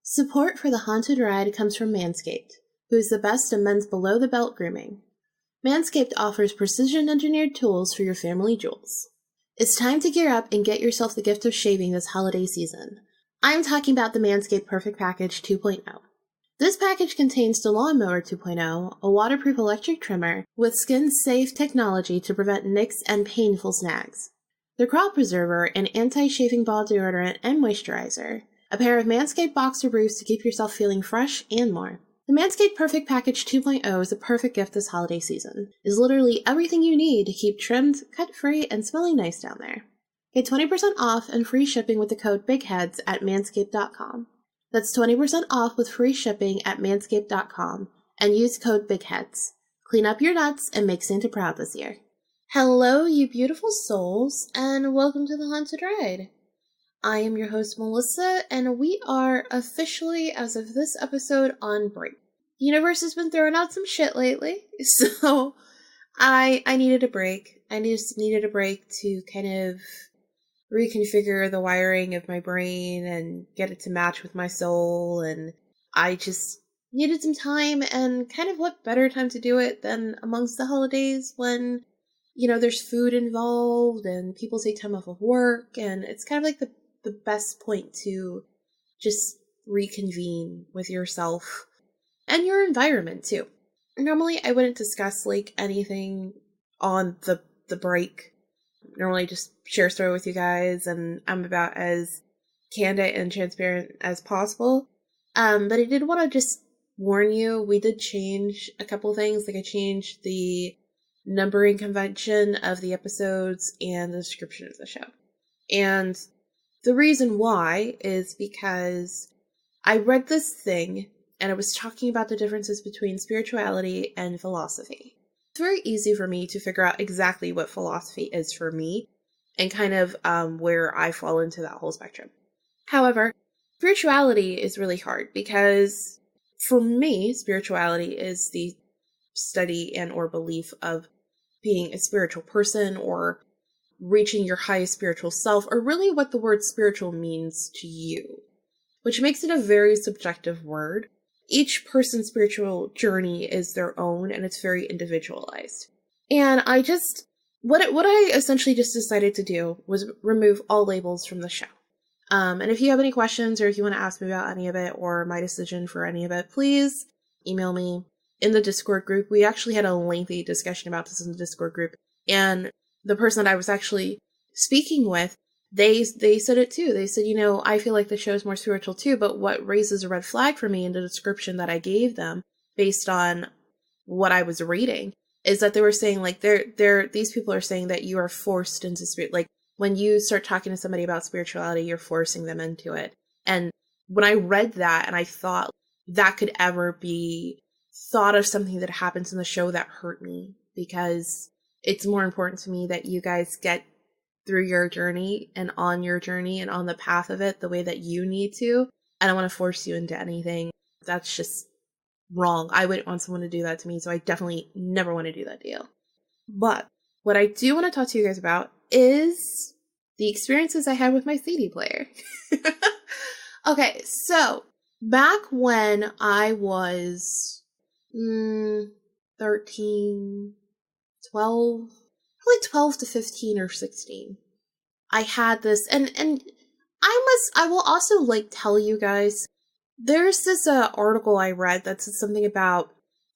Support for the Haunted Ride comes from Manscaped, who is the best in men's below-the-belt grooming. Manscaped offers precision-engineered tools for your family jewels. It's time to gear up and get yourself the gift of shaving this holiday season. I'm talking about the Manscaped Perfect Package 2.0. This package contains the Lawnmower 2.0, a waterproof electric trimmer with skin-safe technology to prevent nicks and painful snags, the Crop Preserver, an anti-shaving ball deodorant and moisturizer, a pair of Manscaped boxer briefs to keep yourself feeling fresh, and more. The Manscaped Perfect Package 2.0 is a perfect gift this holiday season. It's literally everything you need to keep trimmed, cut-free, and smelling nice down there. Get 20% off and free shipping with the code BIGHEADS at manscaped.com. That's 20% off with free shipping at manscaped.com and use code BIGHEADS. Clean up your nuts and make Santa proud this year. Hello, you beautiful souls, and welcome to the Haunted Ride. I am your host, Melissa, and we are officially, as of this episode, on break. The universe has been throwing out some shit lately, so I needed a break. I just needed a break to kind of reconfigure the wiring of my brain and get it to match with my soul, and I just needed some time, and kind of what better time to do it than amongst the holidays when, you know, there's food involved and people take time off of work, and it's kind of like the best point to just reconvene with yourself and your environment too. Normally I wouldn't discuss like anything on the break. Normally just share a story with you guys, and I'm about as candid and transparent as possible. But I did want to just warn you, we did change a couple things. Like I changed the numbering convention of the episodes and the description of the show. And the reason why is because I read this thing and it was talking about the differences between spirituality and philosophy. It's very easy for me to figure out exactly what philosophy is for me and kind of where I fall into that whole spectrum. However, spirituality is really hard because for me, spirituality is the study and or belief of being a spiritual person or reaching your highest spiritual self, or really what the word spiritual means to you, which makes it a very subjective word. Each person's spiritual journey is their own, and it's very individualized. And what I essentially just decided to do was remove all labels from the show. And if you have any questions, or if you want to ask me about any of it, or my decision for any of it, please email me in the Discord group. We actually had a lengthy discussion about this in the Discord group, and the person that I was actually speaking with, they said it too. They said, you know, I feel like the show is more spiritual too, but what raises a red flag for me in the description that I gave them based on what I was reading is that they were saying like these people are saying that you are forced into spirit. Like when you start talking to somebody about spirituality, you're forcing them into it. And when I read that and I thought that could ever be thought of something that happens in the show, that hurt me, because it's more important to me that you guys get through your journey and on the path of it the way that you need to. I don't want to force you into anything. That's just wrong. I wouldn't want someone to do that to me, so I definitely never want to do that to you. But what I do want to talk to you guys about is the experiences I had with my CD player. Okay, so back when I was 13, 12, probably 12 to 15 or 16. I had this, and I will also like tell you guys, there's this article I read that said something about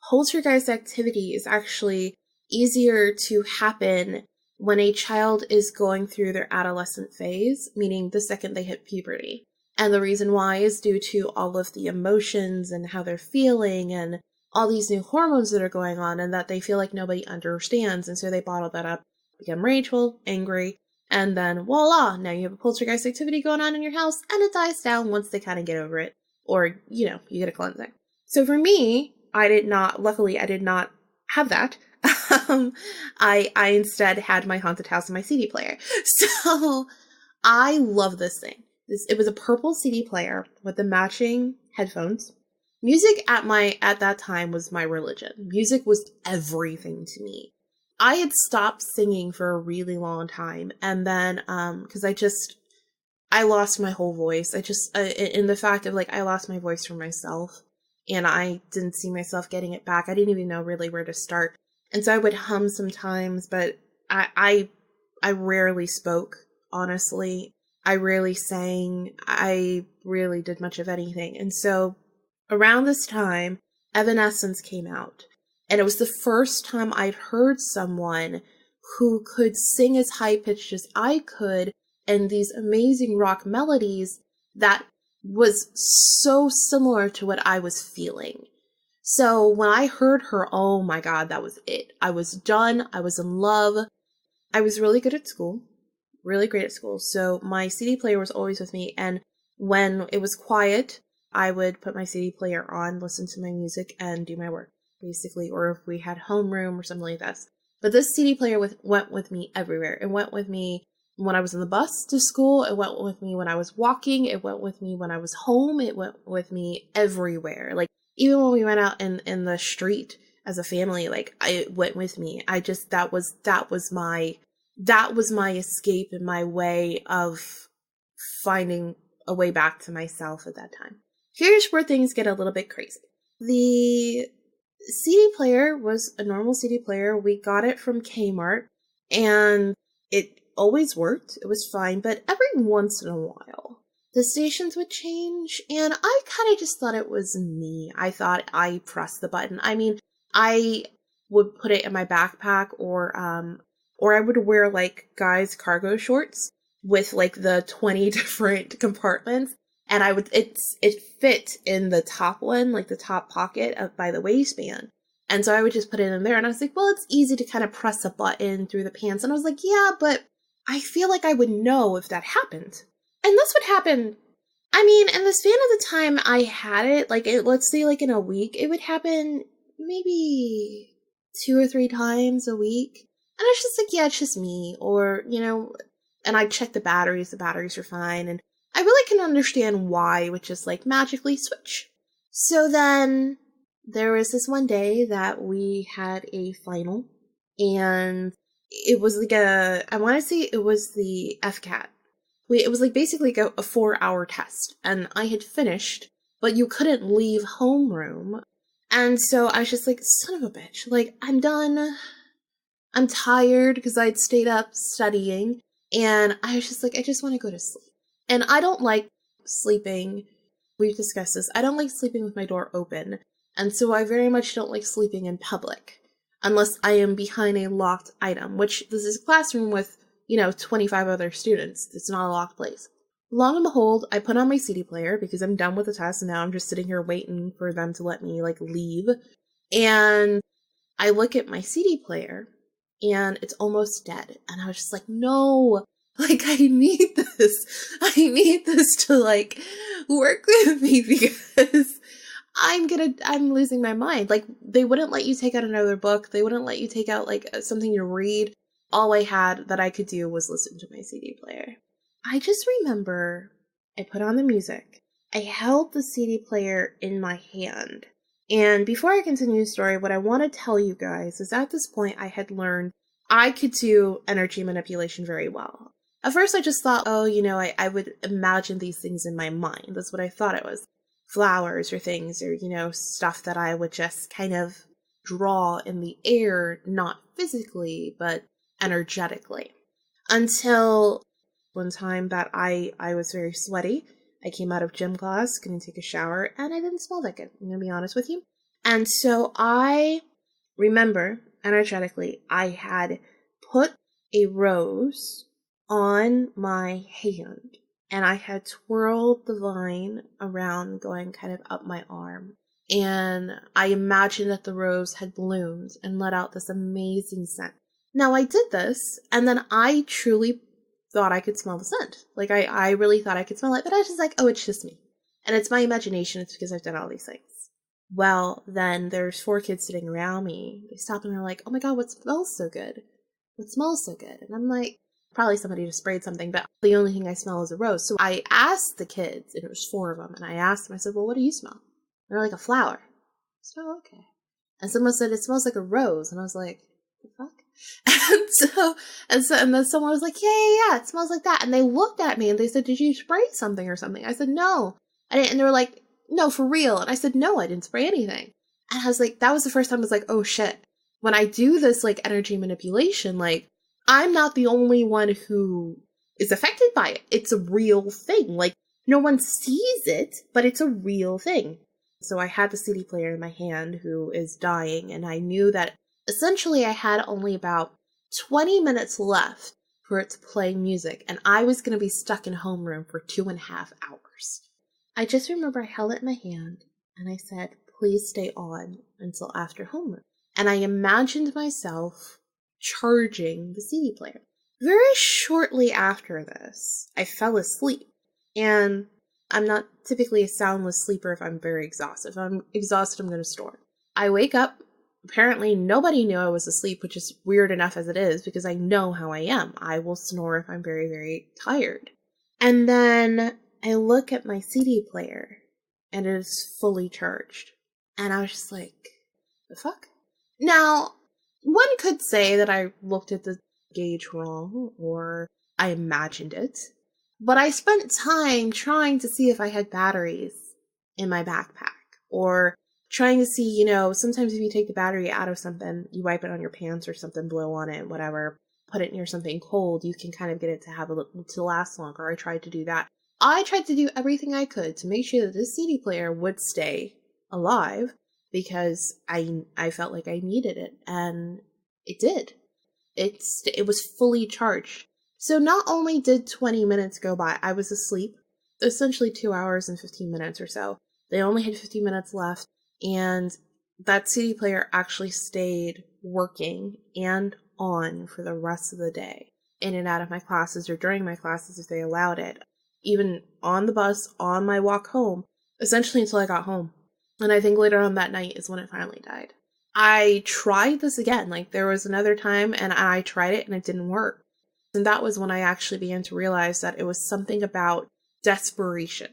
poltergeist activity is actually easier to happen when a child is going through their adolescent phase, meaning the second they hit puberty. And the reason why is due to all of the emotions and how they're feeling and all these new hormones that are going on, and that they feel like nobody understands, and so they bottle that up, become rageful, angry, and then voila, now you have a poltergeist activity going on in your house, and it dies down once they kind of get over it, or, you know, you get a cleansing. So for me, luckily I did not have that. I instead had my haunted house and my CD player. So I love this thing. It was a purple CD player with the matching headphones. Music at that time was my religion. Music was everything to me. I had stopped singing for a really long time, and then because I lost my whole voice. I just in the fact of like I lost my voice for myself, and I didn't see myself getting it back. I didn't even know really where to start, and so I would hum sometimes, but I rarely spoke. Honestly, I rarely sang. I really did much of anything, and so around this time, Evanescence came out. And it was the first time I'd heard someone who could sing as high pitched as I could and these amazing rock melodies that was so similar to what I was feeling. So when I heard her, oh my God, that was it. I was done. I was in love. I was really good at school, really great at school. So my CD player was always with me. And when it was quiet, I would put my CD player on, listen to my music, and do my work, basically. Or if we had homeroom or something like this. But this CD player went with me everywhere. It went with me when I was in the bus to school. It went with me when I was walking. It went with me when I was home. It went with me everywhere. Like, even when we went out in the street as a family, like, it went with me. That was my escape and my way of finding a way back to myself at that time. Here's where things get a little bit crazy. The CD player was a normal CD player. We got it from Kmart, and it always worked. It was fine, but every once in a while, the stations would change, and I kind of just thought it was me. I thought I pressed the button. I mean, I would put it in my backpack, or I would wear like guys' cargo shorts with like the 20 different compartments. And it fit in the top one, like the top pocket by the waistband. And so I would just put it in there. And I was like, well, it's easy to kind of press a button through the pants. And I was like, yeah, but I feel like I would know if that happened. And that's what happened. I mean, in the span of the time I had it, let's say like in a week, it would happen maybe 2 or 3 times a week. And I was just like, yeah, it's just me. Or, and I'd check the batteries were fine. And I really can understand why it would just like magically switch. So then there was this one day that we had a final, and it was like I want to say it was the FCAT. It was like basically like a 4-hour test, and I had finished, but you couldn't leave homeroom. And so I was just like, son of a bitch, like, I'm done. I'm tired because I'd stayed up studying, and I was just like, I just want to go to sleep. And I don't like sleeping. We've discussed this. I don't like sleeping with my door open. And so I very much don't like sleeping in public unless I am behind a locked item, which this is a classroom with, 25 other students. It's not a locked place. Long and behold, I put on my CD player because I'm done with the test, and now I'm just sitting here waiting for them to let me like leave. And I look at my CD player, and it's almost dead. And I was just like, no, like, I need this. I need this to like work with me because I'm losing my mind. Like, they wouldn't let you take out another book. They wouldn't let you take out like something to read. All I had that I could do was listen to my CD player. I just remember I put on the music. I held the CD player in my hand. And before I continue the story, what I want to tell you guys is at this point I had learned I could do energy manipulation very well. At first I just thought, oh, I would imagine these things in my mind. That's what I thought it was. Flowers or things or, stuff that I would just kind of draw in the air, not physically, but energetically. Until one time that I was very sweaty. I came out of gym class, gonna take a shower, and I didn't smell that good. I'm gonna be honest with you. And so I remember energetically, I had put a rose on my hand, and I had twirled the vine around, going kind of up my arm. And I imagined that the rose had bloomed and let out this amazing scent. Now I did this, and then I truly thought I could smell the scent. Like, I really thought I could smell it, but I was just like, oh, it's just me. And it's my imagination. It's because I've done all these things. Well, then there's 4 kids sitting around me. They stop and they're like, oh my God, what smells so good? What smells so good? And I'm like, probably somebody just sprayed something, but the only thing I smell is a rose. So I asked the kids, and it was 4 of them, and I asked them, I said, well, what do you smell? They're like a flower. So, okay. And someone said, it smells like a rose. And I was like, the fuck? And then someone was like, yeah, it smells like that. And they looked at me and they said, did you spray something or something? I said, no. I didn't. And they were like, no, for real. And I said, no, I didn't spray anything. And I was like, that was the first time I was like, oh shit. When I do this like energy manipulation, like I'm not the only one who is affected by it. It's a real thing. Like no one sees it, but it's a real thing. So I had the CD player in my hand who is dying, and I knew that essentially I had only about 20 minutes left for it to play music, and I was going to be stuck in homeroom for 2.5 hours. I just remember I held it in my hand, and I said, please stay on until after homeroom. And I imagined myself charging the CD player. Very shortly after this, I fell asleep. And I'm not typically a soundless sleeper if I'm very exhausted. If I'm exhausted, I'm going to snore. I wake up. Apparently, nobody knew I was asleep, which is weird enough as it is, because I know how I am. I will snore if I'm very, very tired. And then I look at my CD player, and it is fully charged. And I was just like, the fuck? Now, one could say that I looked at the gauge wrong, or I imagined it. But I spent time trying to see if I had batteries in my backpack, or trying to see, sometimes if you take the battery out of something, you wipe it on your pants or something, blow on it, whatever, put it near something cold, you can kind of get it to last longer. I tried to do that. I tried to do everything I could to make sure that this CD player would stay alive, because I felt like I needed it, and it did. It was fully charged. So not only did 20 minutes go by, I was asleep, essentially 2 hours and 15 minutes or so. They only had 15 minutes left, and that CD player actually stayed working and on for the rest of the day, in and out of my classes or during my classes if they allowed it, even on the bus, on my walk home, essentially until I got home. And I think later on that night is when it finally died. I tried this again. Like there was another time and I tried it and it didn't work. And that was when I actually began to realize that it was something about desperation.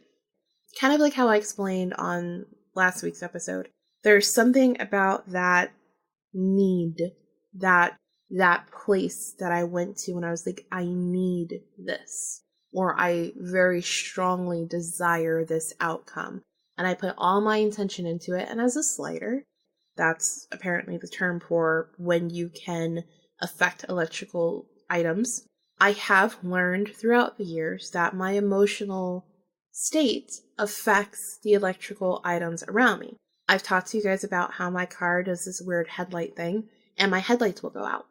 Kind of like how I explained on last week's episode. There's something about that need, that place that I went to when I was like, I need this. Or I very strongly desire this outcome. And I put all my intention into it. And as a slider, that's apparently the term for when you can affect electrical items. I have learned throughout the years that my emotional state affects the electrical items around me. I've talked to you guys about how my car does this weird headlight thing, and my headlights will go out.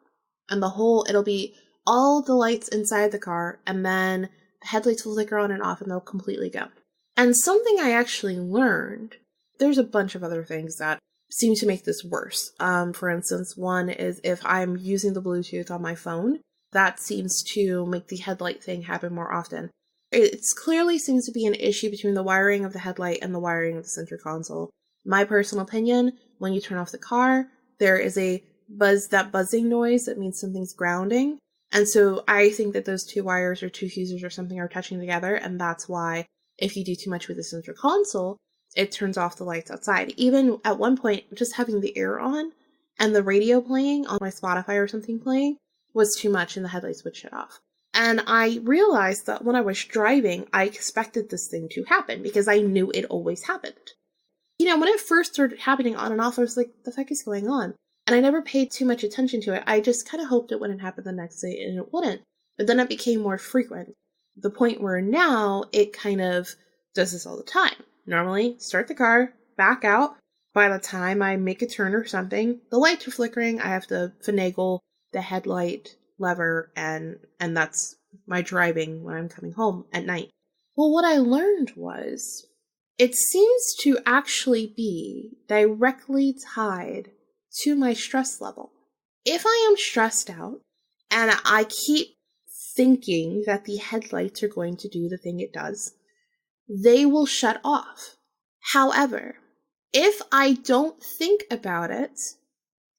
And it'll be all the lights inside the car, and then the headlights will flicker on and off, and they'll completely go. And something I actually learned, there's a bunch of other things that seem to make this worse. For instance, one is if I'm using the Bluetooth on my phone, that seems to make the headlight thing happen more often. It clearly seems to be an issue between the wiring of the headlight and the wiring of the center console. My personal opinion, when you turn off the car, there is a that buzzing noise that means something's grounding. And so I think that those two wires or two fuses or something are touching together, and that's why if you do too much with the center console, it turns off the lights outside. Even at one point, just having the air on and the radio playing on my Spotify or something playing was too much, and the headlights would shut off. And I realized that when I was driving, I expected this thing to happen because I knew it always happened. When it first started happening on and off, I was like, the fuck is going on? And I never paid too much attention to it. I just kind of hoped it wouldn't happen the next day, and it wouldn't. But then it became more frequent. The point where now it kind of does this all the time. Normally, start the car, back out. By the time I make a turn or something, the lights are flickering. I have to finagle the headlight lever, and that's my driving when I'm coming home at night. Well, what I learned was it seems to actually be directly tied to my stress level. If I am stressed out and I keep thinking that the headlights are going to do the thing it does, they will shut off. However, if I don't think about it,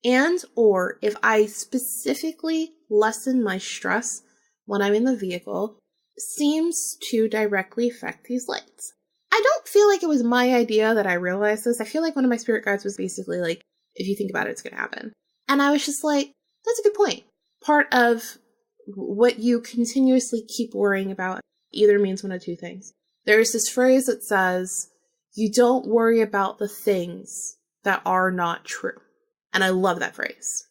and or if I specifically lessen my stress when I'm in the vehicle, seems to directly affect these lights. I don't feel like it was my idea that I realized this. I feel like one of my spirit guides was basically like, if you think about it, it's going to happen. And I was just like, that's a good point. Part of what you continuously keep worrying about either means one of two things. There's this phrase that says, you don't worry about the things that are not true. And I love that phrase.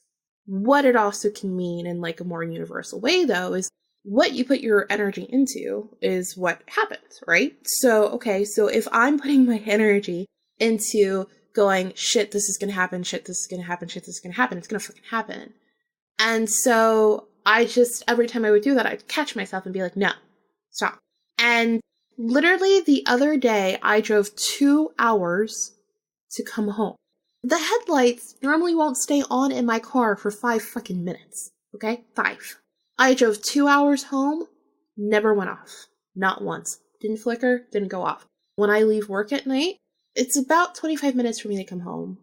What it also can mean in like a more universal way, though, is what you put your energy into is what happens, right? So, okay, so if I'm putting my energy into going, shit, this is going to happen, shit, this is going to happen, shit, this is going to happen, it's going to fucking happen. And so I just, every time I would do that, I'd catch myself and be like, no, stop. And literally the other day, I drove 2 hours to come home. The headlights normally won't stay on in my car for 5 fucking minutes, okay? 5. I drove 2 hours home, never went off. Not once. Didn't flicker, didn't go off. When I leave work at night, it's about 25 minutes for me to come home,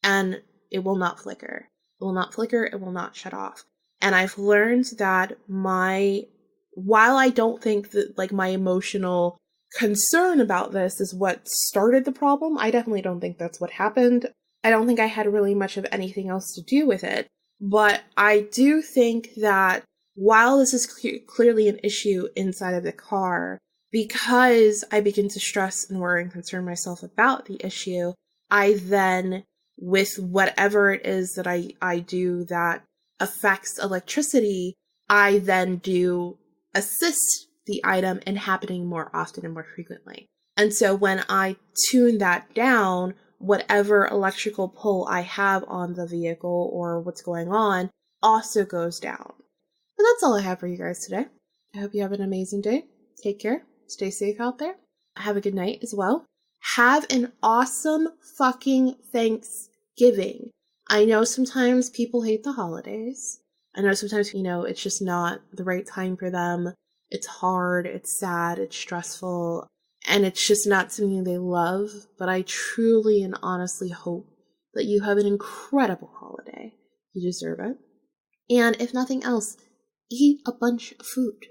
and it will not flicker. It will not flicker, it will not shut off. And I've learned that while I don't think that like my emotional concern about this is what started the problem, I definitely don't think that's what happened. I don't think I had really much of anything else to do with it. But I do think that while this is clearly an issue inside of the car, because I begin to stress and worry and concern myself about the issue, I then, with whatever it is that I do that affects electricity, I then do assist the item in happening more often and more frequently. And so when I tune that down, whatever electrical pull I have on the vehicle or what's going on also goes down. But that's all I have for you guys today. I hope you have an amazing day. Take care. Stay safe out there. Have a good night as well. Have an awesome fucking Thanksgiving. I know sometimes people hate the holidays. I know sometimes, it's just not the right time for them. It's hard, it's sad, it's stressful, and it's just not something they love. But I truly and honestly hope that you have an incredible holiday. You deserve it. And if nothing else, eat a bunch of food.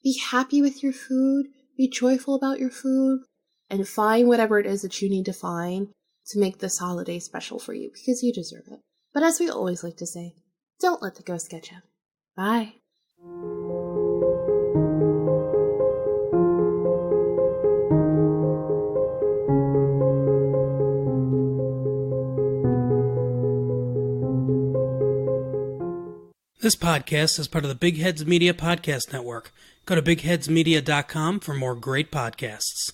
Be happy with your food, be joyful about your food, and find whatever it is that you need to find to make this holiday special for you, because you deserve it. But as we always like to say, don't let the ghost get you. Bye. This podcast is part of the Big Heads Media Podcast Network. Go to bigheadsmedia.com for more great podcasts.